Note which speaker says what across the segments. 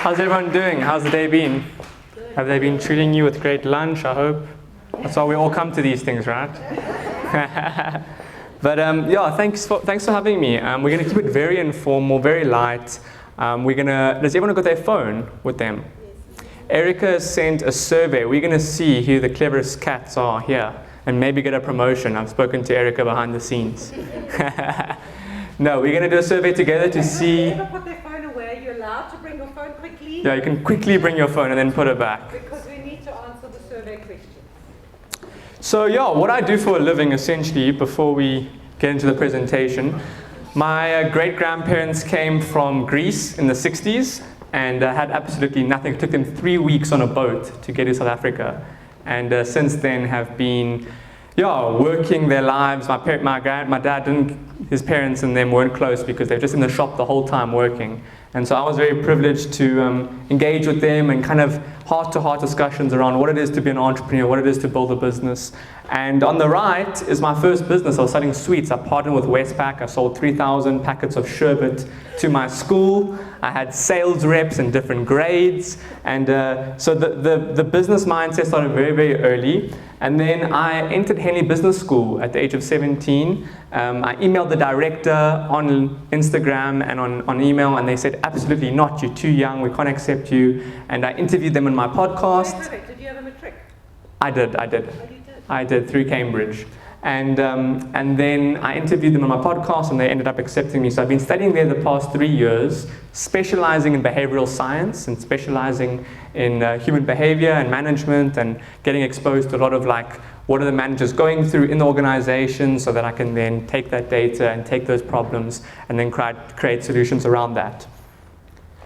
Speaker 1: How's everyone doing? How's the day been? Have they been treating you with great lunch, I hope? That's why we all come to these things, right? But yeah, thanks for having me. We're going to keep it very informal, very light. Does everyone got their phone with them? Erica sent a survey. We're going to see who the cleverest cats are here and maybe get a promotion. I've spoken to Erica behind the scenes. No, we're going to do a survey together to see.
Speaker 2: Never put their phone away. You're allowed to bring your phone quickly.
Speaker 1: Yeah, you can quickly bring your phone and then put it back.
Speaker 2: Because we need to answer the survey questions.
Speaker 1: So yeah, what I do for a living essentially, before we get into the presentation, my great-grandparents came from Greece in the 60s and had absolutely nothing. It took them 3 weeks on a boat to get to South Africa. And since then have been working their lives. My dad his parents and them weren't close because they were just in the shop the whole time working. And so I was very privileged to engage with them and kind of heart-to-heart discussions around what it is to be an entrepreneur, what it is to build a business. And on the right is my first business. I was selling sweets. I partnered with Westpac. I sold 3,000 packets of sherbet to my school. I had sales reps in different grades. And so the business mindset started very, very early. And then I entered Henley Business School at the age of 17. I emailed the director on Instagram and on email, and they said, absolutely not, you're too young, we can't accept you. And I interviewed them in my podcast.
Speaker 2: Did you have a matric?
Speaker 1: I did.
Speaker 2: Oh, you did?
Speaker 1: I did through Cambridge. And then I interviewed them on my podcast and they ended up accepting me. So I've been studying there the past 3 years, specializing in behavioral science and specializing in human behavior and management and getting exposed to a lot of what are the managers going through in the organization so that I can then take that data and take those problems and then create solutions around that.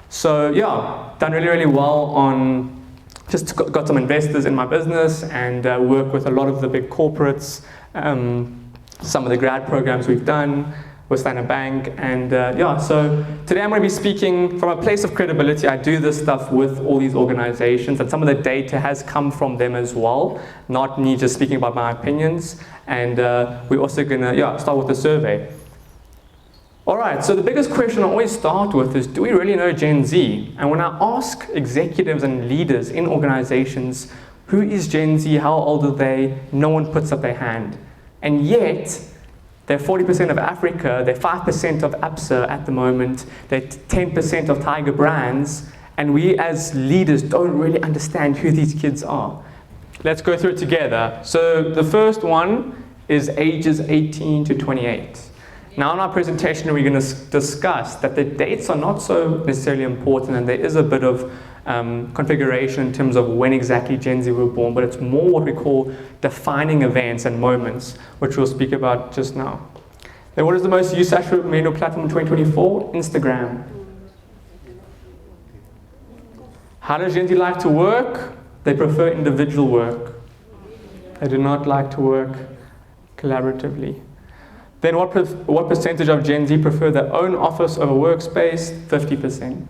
Speaker 1: So yeah, done really, really well on just got some investors in my business and work with a lot of the big corporates. Some of the grad programs we've done with Standard Bank, and so today I'm going to be speaking from a place of credibility. I do this stuff with all these organizations, and some of the data has come from them as well, not me just speaking about my opinions. And we're also going to start with the survey. All right, so the biggest question I always start with is, do we really know Gen Z? And when I ask executives and leaders in organizations, who is Gen Z, how old are they, no one puts up their hand. And yet, they're 40% of Africa, they're 5% of ABSA at the moment, they're 10% of Tiger Brands, and we as leaders don't really understand who these kids are. Let's go through it together. So the first one is ages 18 to 28. Now in our presentation we're going to discuss that the dates are not so necessarily important, and there is a bit of configuration in terms of when exactly Gen Z were born, but it's more what we call defining events and moments, which we'll speak about just now. Then what is the most used social media platform in 2024? Instagram. How does Gen Z like to work? They prefer individual work. They do not like to work collaboratively. Then what percentage of Gen Z prefer their own office over workspace? 50%.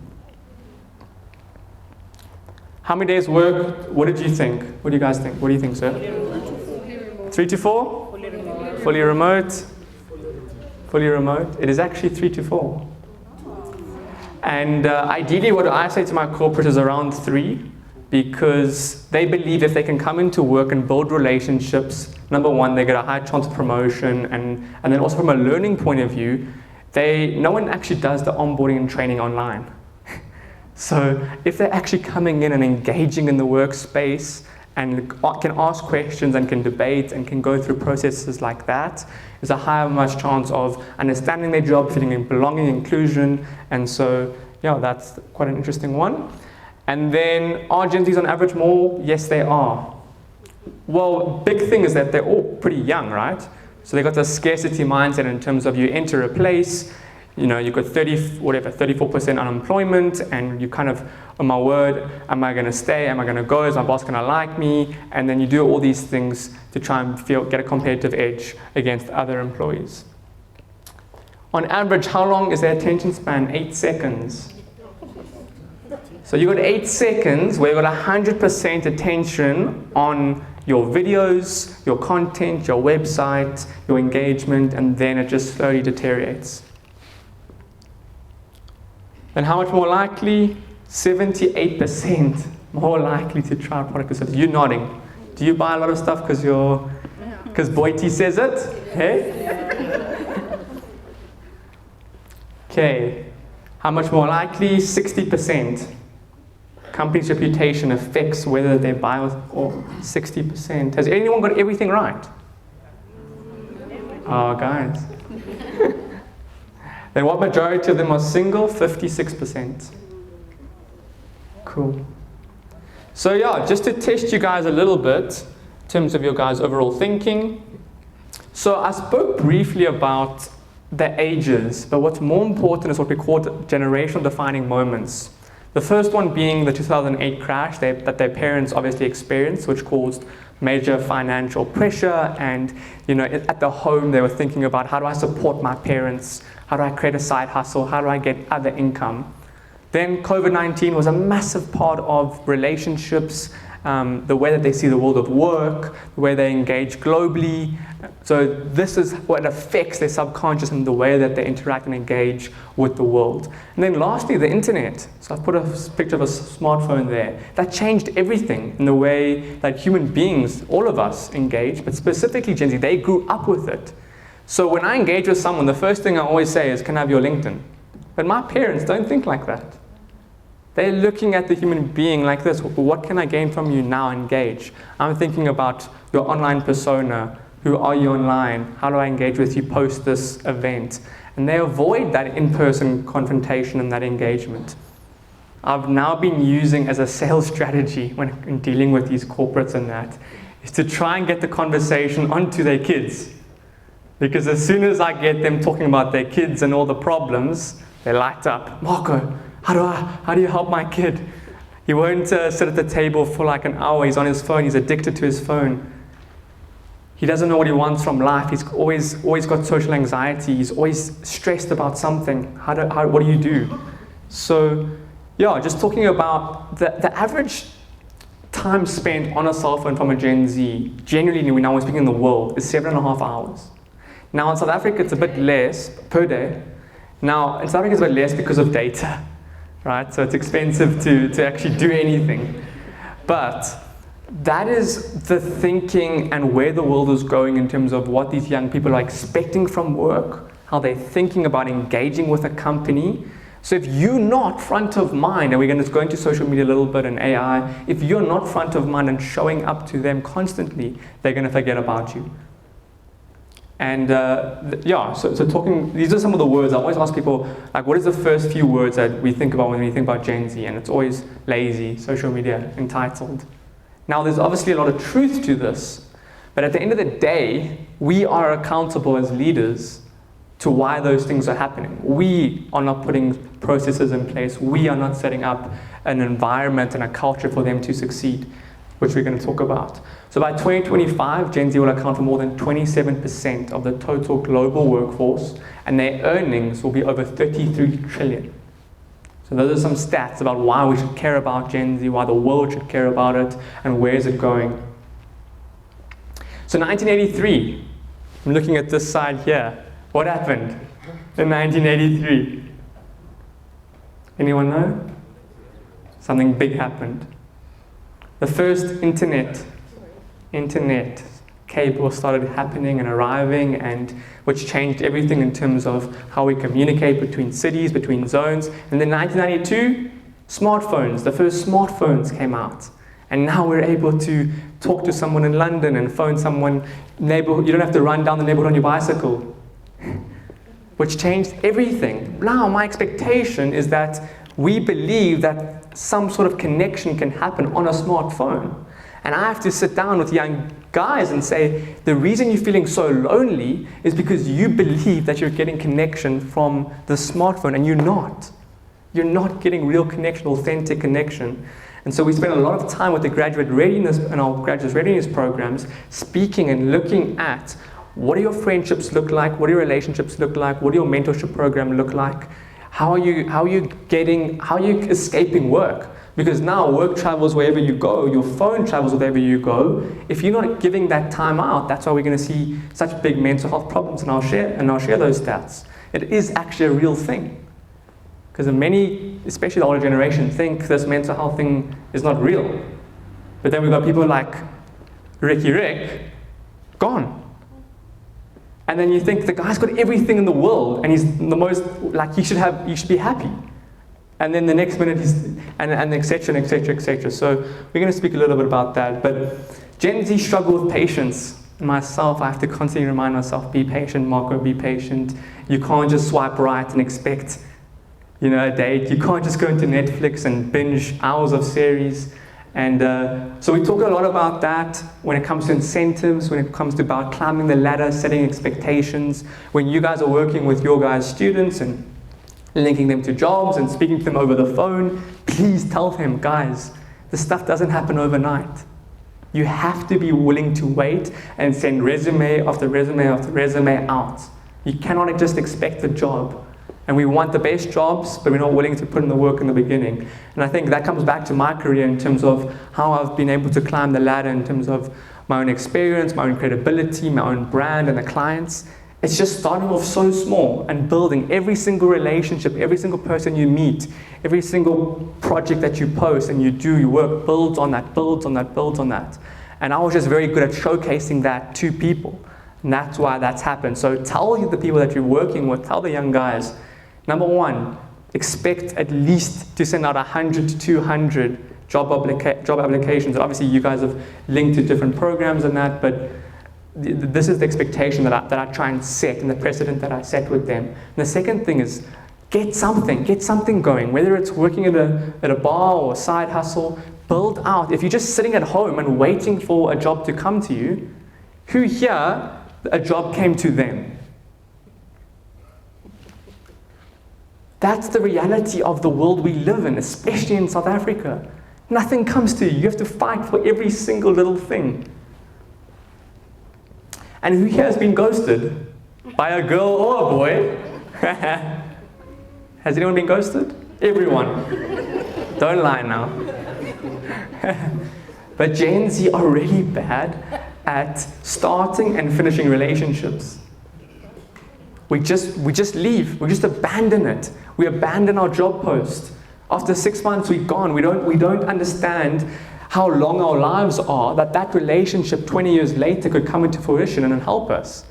Speaker 1: How many days work? What did you think? What do you guys think? What do you think, sir? 3 to 4? Fully remote? Fully remote. It is actually 3 to 4. And ideally what I say to my corporate is around 3, because they believe if they can come into work and build relationships, number one, they get a high chance of promotion, and then also from a learning point of view, no one actually does the onboarding and training online. So if they're actually coming in and engaging in the workspace and can ask questions and can debate and can go through processes like that, there's a higher much chance of understanding their job, feeling in belonging, inclusion, and so that's quite an interesting one. And then are Gen Zs on average more? Yes, they are. Well, big thing is that they're all pretty young, right? So they got the scarcity mindset in terms of you enter a place, you've got 34% unemployment, and you kind of, oh my word, am I going to stay? Am I going to go? Is my boss going to like me? And then you do all these things to try and get a competitive edge against other employees. On average, how long is their attention span? 8 seconds. So you've got 8 seconds where you've got 100% attention on your videos, your content, your website, your engagement, and then it just slowly deteriorates. Then how much more likely 78% more likely to try a product because you're nodding. Do you buy a lot of stuff because Boity says it? Hey? Okay. How much more likely? 60%. Company's reputation affects whether they buy or 60%. Has anyone got everything right? Oh, guys. Then what majority of them are single? 56%. Cool. So yeah, just to test you guys a little bit in terms of your guys' overall thinking. So I spoke briefly about the ages, but what's more important is what we call generational defining moments. The first one being the 2008 crash that their parents obviously experienced, which caused major financial pressure, and at the home they were thinking about, how do I support my parents? How do I create a side hustle? How do I get other income? Then COVID-19 was a massive part of relationships, the way that they see the world of work, the way they engage globally. So this is what affects their subconscious and the way that they interact and engage with the world. And then lastly, the internet. So I've put a picture of a smartphone there. That changed everything in the way that human beings, all of us, engage, but specifically Gen Z, they grew up with it. So when I engage with someone, the first thing I always say is, can I have your LinkedIn? But my parents don't think like that. They're looking at the human being like this. What can I gain from you now? Engage. I'm thinking about your online persona. Who are you online? How do I engage with you post this event? And they avoid that in-person confrontation and that engagement. I've now been using as a sales strategy when dealing with these corporates and that, is to try and get the conversation onto their kids. Because as soon as I get them talking about their kids and all the problems, they light up. Marko, how do you help my kid? He won't sit at the table for like an hour. He's on his phone. He's addicted to his phone. He doesn't know what he wants from life. He's always got social anxiety. He's always stressed about something. What do you do? So, yeah, just talking about the average time spent on a cell phone from a Gen Z, generally now we're speaking in the world, is 7.5 hours. Now in South Africa, it's a bit less per day. Now in South Africa, it's a bit less because of data. Right? So it's expensive to actually do anything. But that is the thinking and where the world is going in terms of what these young people are expecting from work, how they're thinking about engaging with a company. So if you're not front of mind, and we're going to go into social media a little bit and AI, if you're not front of mind and showing up to them constantly, they're going to forget about you. And so talking, these are some of the words. I always ask people, like, what is the first few words that we think about when we think about Gen Z? And it's always lazy, social media, entitled. Now, there's obviously a lot of truth to this, but at the end of the day, we are accountable as leaders to why those things are happening. We are not putting processes in place. We are not setting up an environment and a culture for them to succeed, which we're going to talk about. So by 2025, Gen Z will account for more than 27% of the total global workforce, and their earnings will be over 33 trillion. So those are some stats about why we should care about Gen Z, why the world should care about it, and where is it going. So 1983, I'm looking at this side here. What happened in 1983? Anyone know? Something big happened. The first internet cable started happening and arriving, and which changed everything in terms of how we communicate between cities, between zones. And then 1992, smartphones, the first smartphones came out. And now we're able to talk to someone in London and phone someone neighborhood. You don't have to run down the neighborhood on your bicycle, which changed everything. Now my expectation is that we believe that some sort of connection can happen on a smartphone. And I have to sit down with young guys and say, the reason you're feeling so lonely is because you believe that you're getting connection from the smartphone, and you're not. You're not getting real connection, authentic connection. And so we spend a lot of time with the graduate readiness and our graduate readiness programs speaking and looking at what do your friendships look like, what do your relationships look like, what do your mentorship program look like, how are you escaping work? Because now work travels wherever you go, your phone travels wherever you go. If you're not giving that time out, that's why we're going to see such big mental health problems, and I'll share those stats. It is actually a real thing. Because many, especially the older generation, think this mental health thing is not real. But then we've got people like Rick, gone. And then you think the guy's got everything in the world and he's the most, like you should be happy. And then the next minute and et cetera, et cetera, et cetera. So we're going to speak a little bit about that. But Gen Z struggle with patience. Myself, I have to constantly remind myself, be patient, Marko, be patient. You can't just swipe right and expect, a date. You can't just go into Netflix and binge hours of series. And so we talk a lot about that when it comes to incentives, when it comes to about climbing the ladder, setting expectations. When you guys are working with your guys' students and linking them to jobs and speaking to them over the phone, please tell them, guys, this stuff doesn't happen overnight. You have to be willing to wait and send resume after resume after resume out. You cannot just expect the job. And we want the best jobs, but we're not willing to put in the work in the beginning. And I think that comes back to my career in terms of how I've been able to climb the ladder in terms of my own experience, my own credibility, my own brand and the clients. It's just starting off so small and building every single relationship, every single person you meet, every single project that you post and you do, your work builds on that, builds on that, builds on that. And I was just very good at showcasing that to people. And that's why that's happened. So tell the people that you're working with, tell the young guys, number one, expect at least to send out 100 to 200 job applications. Obviously, you guys have linked to different programs and that, but this is the expectation that I try and set and the precedent that I set with them. And the second thing is get something going, whether it's working at a bar or a side hustle, build out. If you're just sitting at home and waiting for a job to come to you, who here, a job came to them? That's the reality of the world we live in, especially in South Africa. Nothing comes to you. You have to fight for every single little thing. And who here has been ghosted by a girl or a boy? Has anyone been ghosted? Everyone. Don't lie now. But Gen Z are really bad at starting and finishing relationships. We just leave. We just abandon it. We abandon our job post. After 6 months, we're gone. We don't understand how long our lives are, that relationship 20 years later could come into fruition and help us.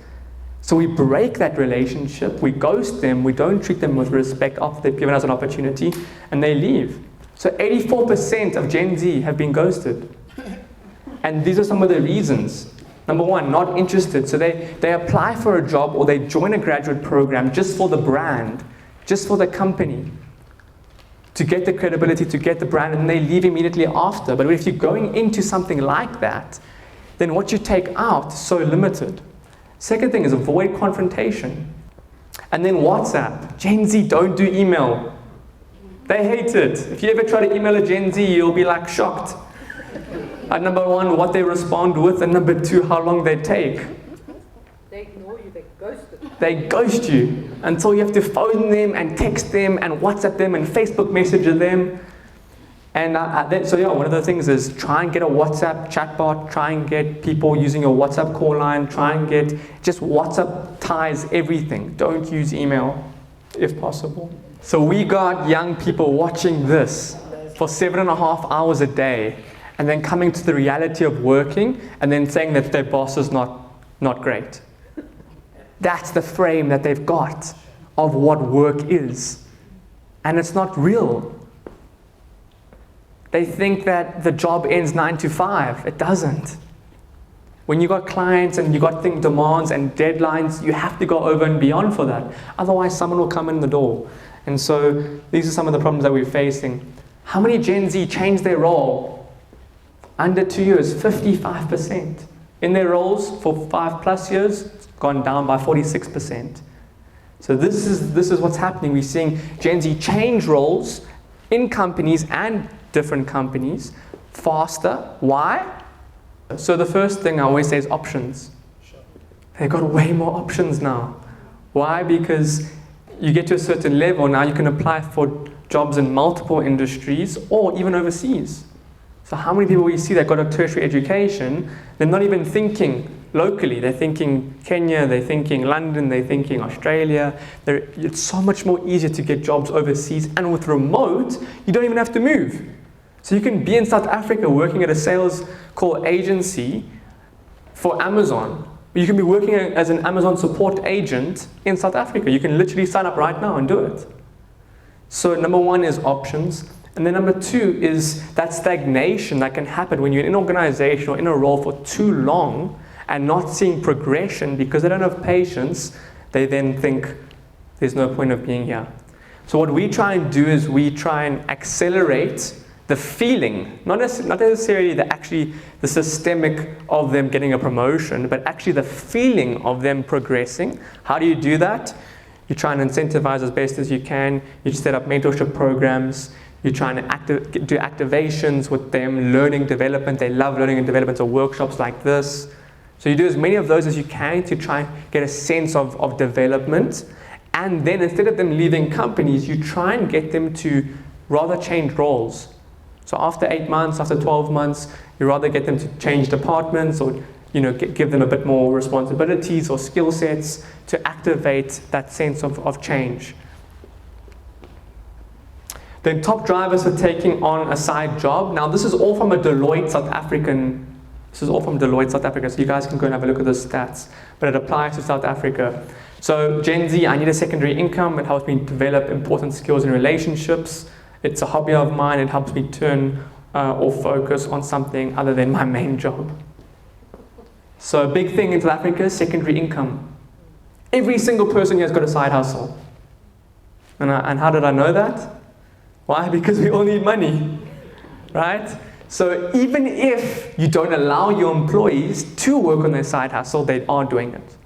Speaker 1: So we break that relationship, we ghost them, we don't treat them with respect after they've given us an opportunity, and they leave. So 84% of Gen Z have been ghosted. And these are some of the reasons. Number one, not interested. So they apply for a job or they join a graduate program just for the brand, just for the company, to get the credibility, to get the brand, and they leave immediately after. But if you're going into something like that, then what you take out is so limited. Second thing is avoid confrontation. And then WhatsApp. Gen Z don't do email. They hate it. If you ever try to email a Gen Z, you'll be like shocked. At number one, what they respond with, and number two, how long they take.
Speaker 2: They ignore you, they ghost it.
Speaker 1: They ghost you until you have to phone them and text them and WhatsApp them and Facebook message them. And one of the things is try and get a WhatsApp chatbot, try and get people using your WhatsApp call line, try and get, just WhatsApp ties everything. Don't use email if possible. So we got young people watching this for 7.5 hours a day and then coming to the reality of working and then saying that their boss is not great. That's the frame that they've got of what work is. And it's not real. They think that the job ends 9 to 5. It doesn't. When you got clients and you got demands and deadlines, you have to go over and beyond for that. Otherwise, someone will come in the door. And so these are some of the problems that we're facing. How many Gen Z change their role? Under 2 years, 55%. In their roles for 5+ years, it's gone down by 46%. So this is what's happening. We're seeing Gen Z change roles in companies and different companies faster. Why? So the first thing I always say is options. They've got way more options now. Why? Because you get to a certain level, now you can apply for jobs in multiple industries or even overseas. So how many people we see that got a tertiary education, they're not even thinking locally. They're thinking Kenya, they're thinking London, they're thinking Australia. It's so much more easier to get jobs overseas. And with remote, you don't even have to move. So you can be in South Africa working at a sales call agency for Amazon. You can be working as an Amazon support agent in South Africa. You can literally sign up right now and do it. So number one is options. And then number two is that stagnation that can happen when you're in an organization or in a role for too long and not seeing progression because they don't have patience. They then think there's no point of being here. So what we try and do is we try and accelerate the feeling, not necessarily the systemic of them getting a promotion, but actually the feeling of them progressing. How do you do that? You try and incentivize as best as you can. You set up mentorship programs. You try and do activations with them, learning development. They love learning and development, so workshops like this. So you do as many of those as you can to try and get a sense of development. And then instead of them leaving companies, you try and get them to rather change roles. So after 8 months, after 12 months, you rather get them to change departments or give them a bit more responsibilities or skill sets to activate that sense of change. Then top drivers for taking on a side job. Now this is all from a Deloitte South African. This is all from Deloitte South Africa, so you guys can go and have a look at those stats. But it applies to South Africa. So Gen Z, I need a secondary income. It helps me develop important skills in relationships. It's a hobby of mine. It helps me turn or focus on something other than my main job. So a big thing in South Africa is secondary income. Every single person here has got a side hustle. And how did I know that? Why? Because we all need money, right? So even if you don't allow your employees to work on their side hustle, they are doing it.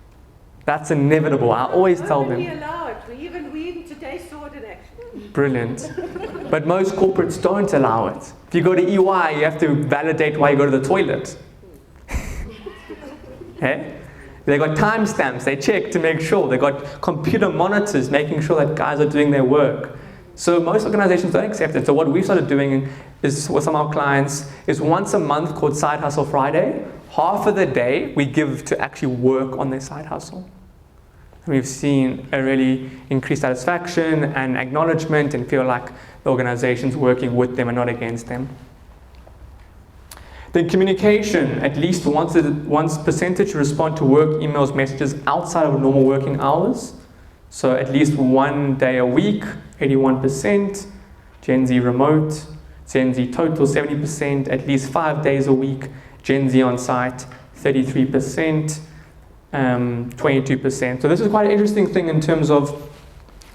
Speaker 1: That's inevitable. I always tell them.
Speaker 2: We allow it. We even today saw it in action.
Speaker 1: Brilliant. But most corporates don't allow it. If you go to EY, you have to validate why you go to the toilet. Okay? They got timestamps, they check to make sure. They got computer monitors making sure that guys are doing their work. So most organizations don't accept it. So what we started doing is, with some of our clients, is once a month called Side Hustle Friday. Half of the day we give to actually work on their side hustle. And we've seen a really increased satisfaction and acknowledgement and feel like the organization's working with them and not against them. Then communication, at least once percentage respond to work emails, messages outside of normal working hours. So at least 1 day a week, 81%. Gen Z remote, Gen Z total 70%, at least 5 days a week. Gen Z on site, 33%, 22%. So this is quite an interesting thing in terms of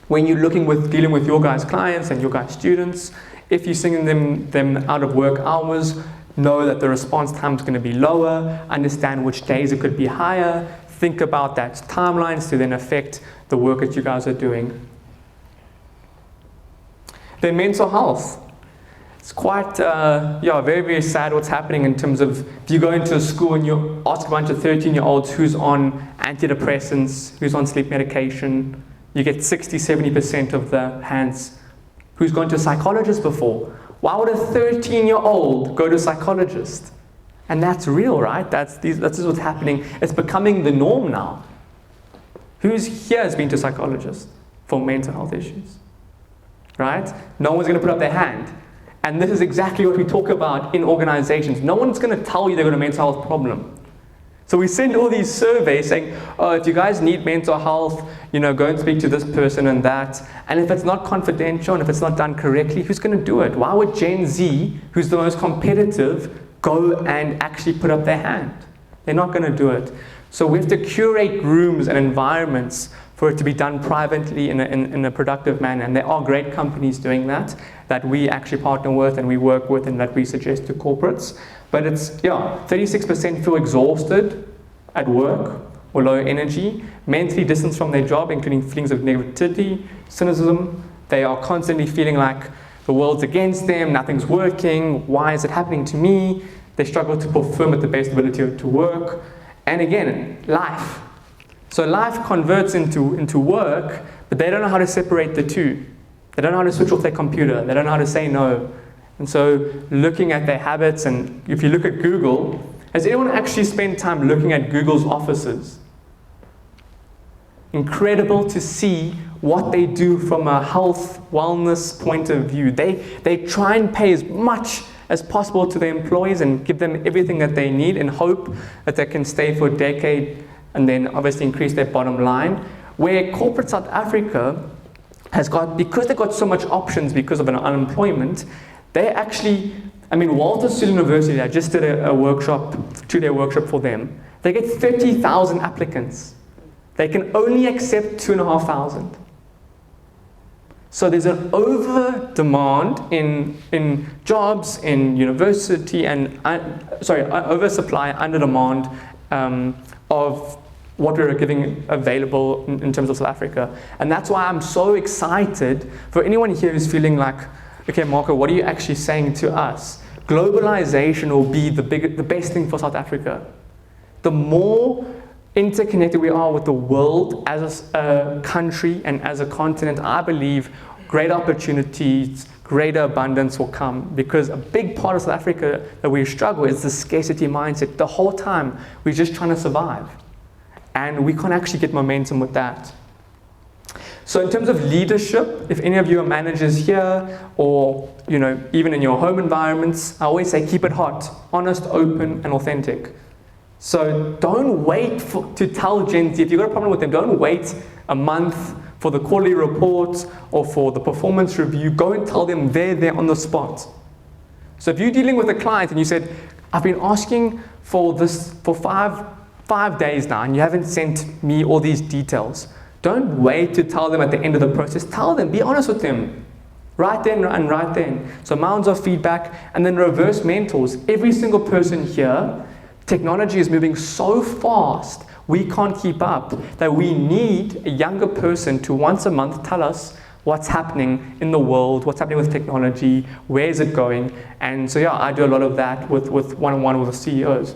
Speaker 1: when you're dealing with your guys' clients and your guys' students. If you're sending them out of work hours, know that the response time is going to be lower, understand which days it could be higher, think about that timelines to then affect the work that you guys are doing. Then mental health. It's quite, very, very sad what's happening in terms of if you go into a school and you ask a bunch of 13-year-olds who's on antidepressants, who's on sleep medication, you get 60-70% of the hands. Who's gone to a psychologist before? Why would a 13-year-old go to a psychologist? And that's real, right? That's what's happening. It's becoming the norm now. Who's here has been to a psychologist for mental health issues? Right? No one's going to put up their hand. And this is exactly what we talk about in organizations. No one's going to tell you they've got a mental health problem. So we send all these surveys saying, oh, if you guys need mental health, go and speak to this person and that. And if it's not confidential and if it's not done correctly, who's going to do it? Why would Gen Z, who's the most competitive, go and actually put up their hand? They're not going to do it. So we have to curate rooms and environments for it to be done privately in a productive manner. And there are great companies doing that we actually partner with and we work with and that we suggest to corporates. But it's, 36% feel exhausted at work or low energy, mentally distanced from their job, including feelings of negativity, cynicism. They are constantly feeling like the world's against them, nothing's working, why is it happening to me? They struggle to perform at the best ability to work. And again, life. So life converts into work, but they don't know how to separate the two. They don't know how to switch off their computer. They don't know how to say no. And so looking at their habits, and if you look at Google, Has anyone actually spent time looking at Google's offices? Incredible to see what they do from a health, wellness point of view. They try and pay as much as possible to their employees and give them everything that they need in hope that they can stay for a decade and then obviously increase their bottom line. Where corporate South Africa has got, because they've got so much options because of an unemployment, they actually, Walter Sisulu University, I just did a workshop, 2-day workshop for them. They get 30,000 applicants. They can only accept 2,500. So there's an over demand in jobs, in university, and oversupply, under demand of what we're giving available in terms of South Africa. And that's why I'm so excited for anyone here who's feeling like, okay, Marko, what are you actually saying to us? Globalization will be the best thing for South Africa. The more interconnected we are with the world as a country and as a continent, I believe greater opportunities, greater abundance will come, because a big part of South Africa that we struggle is the scarcity mindset. The whole time we're just trying to survive, and we can't actually get momentum with that. So in terms of leadership, if any of you are managers here, or even in your home environments, I always say keep it hot, honest, open, and authentic. So don't wait to tell Gen Z, if you've got a problem with them, don't wait a month for the quarterly report or for the performance review. Go and tell them there on the spot. So if you're dealing with a client and you said, I've been asking for this for five days now and you haven't sent me all these details, don't wait to tell them at the end of the process. Tell them, be honest with them. Right then and right then. So mounds of feedback, and then reverse mentors. Every single person here, technology is moving so fast, we can't keep up, that we need a younger person to once a month tell us what's happening in the world, what's happening with technology, where is it going. And so I do a lot of that with one-on-one with the CEOs.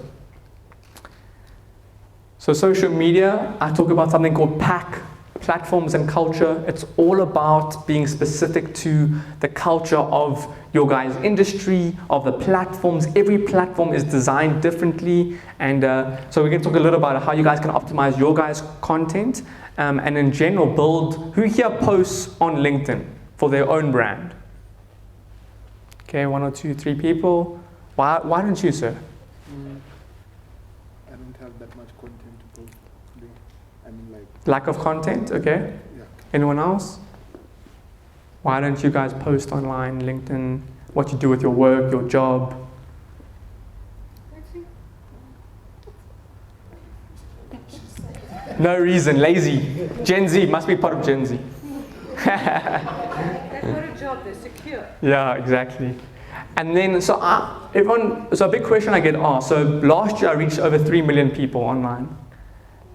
Speaker 1: So social media, I talk about something called PAC, platforms and culture. It's all about being specific to the culture of your guys' industry, of the platforms. Every platform is designed differently, and so we're going to talk a little about how you guys can optimize your guys' content, and in general build. Who here posts on LinkedIn for their own brand? Okay, 1 or 2, 3 people. Why don't you, sir?
Speaker 3: I don't have that much content to post.
Speaker 1: Lack of content, okay.
Speaker 3: Yeah.
Speaker 1: Anyone else? Why don't you guys post online, LinkedIn, what you do with your work, your job? No reason, lazy. Gen Z, must be part of Gen Z.
Speaker 2: They've got a job, they're secure.
Speaker 1: Yeah, exactly. And then, so a big question I get asked. So last year I reached over 3 million people online.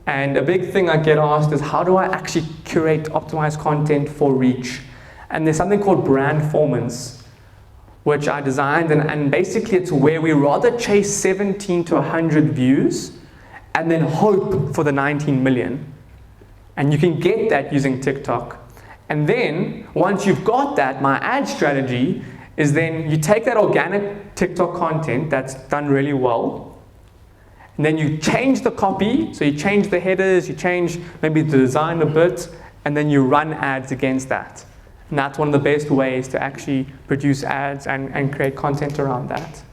Speaker 1: And a big thing I get asked is, how do I actually curate optimized content for reach? And there's something called brandformance, which I designed, and basically it's where we rather chase 17 to 100 views and then hope for the 19 million. And you can get that using TikTok. And then, once you've got that, my ad strategy is then you take that organic TikTok content that's done really well, and then you change the copy, so you change the headers, you change maybe the design a bit, and then you run ads against that. And that's one of the best ways to actually produce ads and create content around that.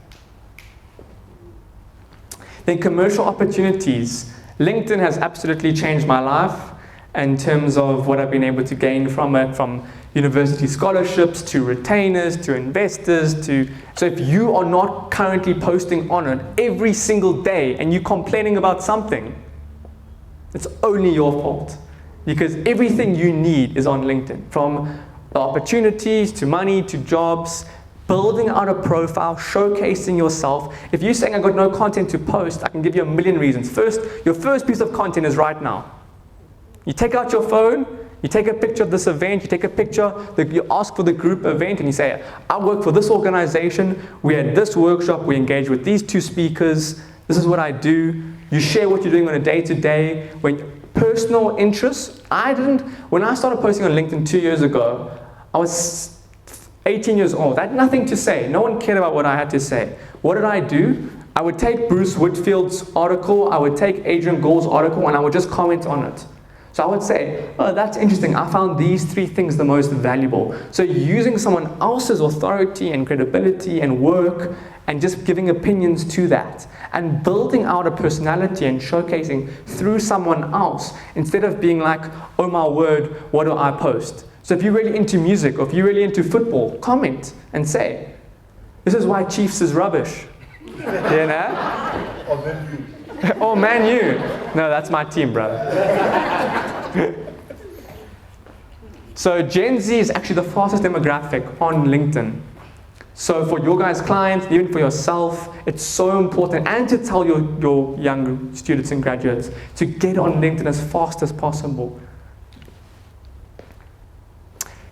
Speaker 1: Then commercial opportunities. LinkedIn has absolutely changed my life in terms of what I've been able to gain from it, from university scholarships to retainers to investors to. So if you are not currently posting on it every single day and you're complaining about something, it's only your fault, because everything you need is on LinkedIn, from the opportunities to money to jobs, building out a profile, showcasing yourself. If you're saying I've got no content to post, I can give you a million reasons. First, your first piece of content is right now. You take out your phone, you take a picture of this event, you take a picture, you ask for the group event, and you say, I work for this organization, we had this workshop, we engage with these 2 speakers, this is what I do. You share what you're doing on a day-to-day. When personal interests, when I started posting on LinkedIn 2 years ago, I was 18 years old. I had nothing to say. No one cared about what I had to say. What did I do? I would take Bruce Whitfield's article, I would take Adrian Gould's article, and I would just comment on it. So I would say, oh, that's interesting. I found these 3 things the most valuable. So using someone else's authority and credibility and work and just giving opinions to that and building out a personality and showcasing through someone else instead of being like, oh my word, what do I post? So if you're really into music or if you're really into football, comment and say, this is why Chiefs is rubbish. You know?
Speaker 3: Or then you.
Speaker 1: Oh, Man U. No, that's my team, bro. So Gen Z is actually the fastest demographic on LinkedIn. So for your guys' clients, even for yourself, it's so important, and to tell your young students and graduates to get on LinkedIn as fast as possible.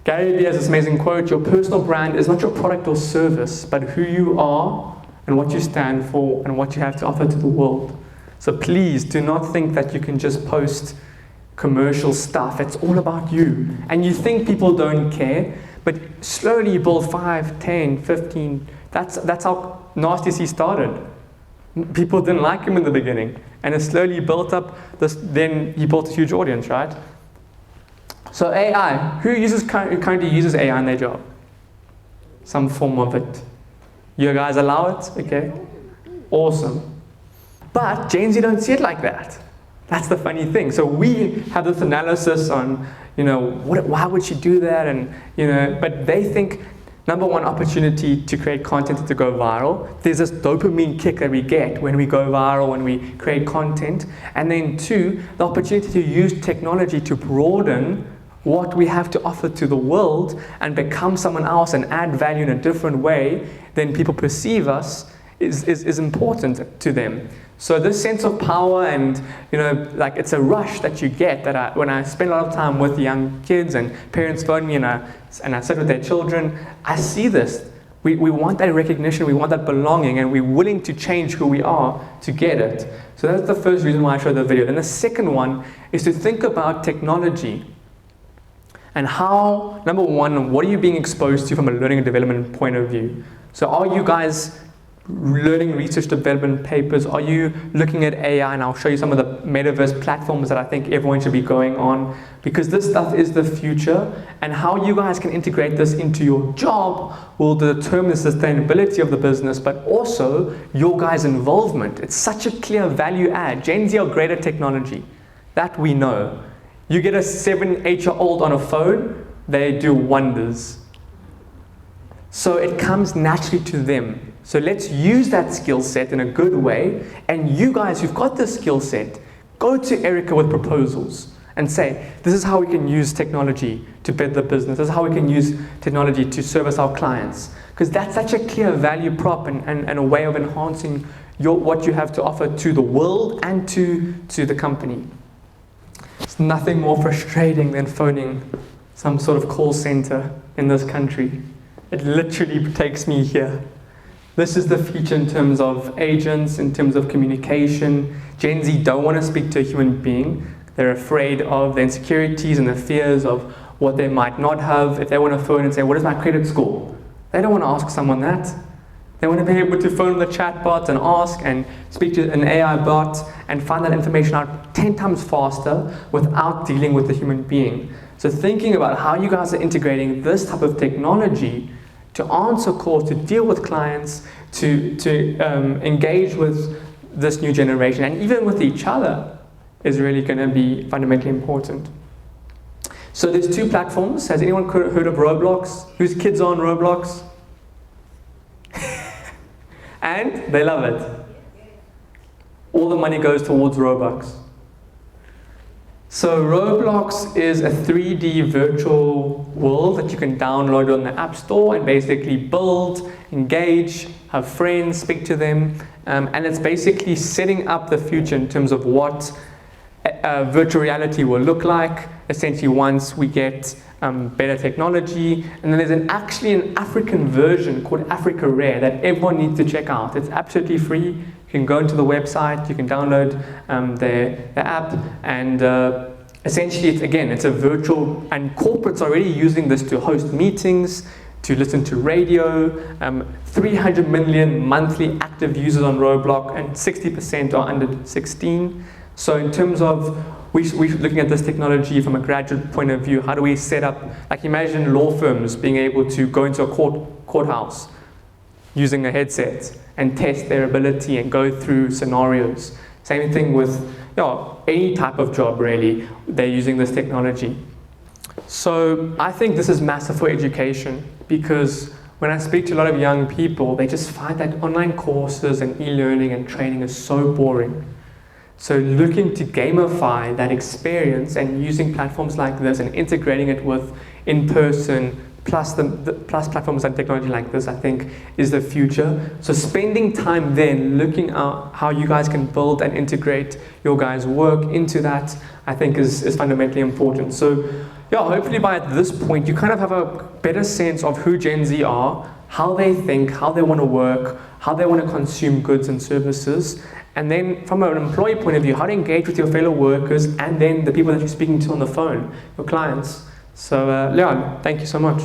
Speaker 1: Gary Vee has this amazing quote, your personal brand is not your product or service, but who you are and what you stand for and what you have to offer to the world. So please do not think that you can just post commercial stuff. It's all about you. And you think people don't care, but slowly you build 5, 10, 15. That's how Nasty C started. People didn't like him in the beginning. And it slowly built up, then he built a huge audience, right? So AI, who currently uses AI in their job? Some form of it. You guys allow it? Okay. Awesome. But Gen Z don't see it like that. That's the funny thing. So we have this analysis on, why would she do that? And, but they think, number one, opportunity to create content to go viral. There's this dopamine kick that we get when we go viral, when we create content. And then 2, the opportunity to use technology to broaden what we have to offer to the world and become someone else and add value in a different way than people perceive us is important to them. So this sense of power and, it's a rush that you get that when I spend a lot of time with young kids and parents phone me and I sit with their children, I see this. We want that recognition, we want that belonging, and we're willing to change who we are to get it. So that's the first reason why I showed the video. And the second one is to think about technology and how, number one, what are you being exposed to from a learning and development point of view? So are you guys learning research development papers? Are you looking at AI? And I'll show you some of the metaverse platforms that I think everyone should be going on, because this stuff is the future, and how you guys can integrate this into your job will determine the sustainability of the business, but also your guys' involvement. It's such a clear value add. Gen Z are great at technology. That we know. You get a 7, 8-year-old on a phone, they do wonders. So it comes naturally to them. So let's use that skill set in a good way. And you guys who've got this skill set, go to Erica with proposals and say, this is how we can use technology to better the business. This is how we can use technology to service our clients. Because that's such a clear value prop and a way of enhancing what you have to offer to the world and to the company. It's nothing more frustrating than phoning some sort of call center in this country. It literally takes me here. This is the future in terms of agents, in terms of communication. Gen Z don't want to speak to a human being. They're afraid of the insecurities and the fears of what they might not have. If they want to phone and say, what is my credit score? They don't want to ask someone that. They want to be able to phone the chat bot and ask and speak to an AI bot and find that information out 10 times faster without dealing with the human being. So thinking about how you guys are integrating this type of technology to answer calls, to deal with clients, to engage with this new generation, and even with each other, is really going to be fundamentally important. So there's 2 platforms. Has anyone heard of Roblox? Whose kids are on Roblox? And they love it. All the money goes towards Robux. So Roblox is a 3D virtual world that you can download on the App Store and basically build, engage, have friends, speak to them, and it's basically setting up the future in terms of what virtual reality will look like, essentially once we get better technology. And then there's actually an African version called Africa Rare that everyone needs to check out. It's absolutely free. You can go into the website, you can download their app, and essentially it's a virtual, and corporates are already using this to host meetings, to listen to radio, 300 million monthly active users on Roblox, and 60% are under 16. So in terms of, we're looking at this technology from a graduate point of view. How do we set up, like imagine law firms being able to go into a courthouse using a headset and test their ability and go through scenarios. Same thing with any type of job really, they're using this technology. So I think this is massive for education, because when I speak to a lot of young people, they just find that online courses and e-learning and training is so boring. So looking to gamify that experience and using platforms like this and integrating it with in-person plus platforms and technology like this, I think is the future. So spending time then looking at how you guys can build and integrate your guys' work into that, I think is fundamentally important. So yeah, hopefully by this point you kind of have a better sense of who Gen Z are, how they think, how they want to work, how they want to consume goods and services, and then from an employee point of view, how to engage with your fellow workers and then the people that you're speaking to on the phone, your clients. So Leon, thank you so much.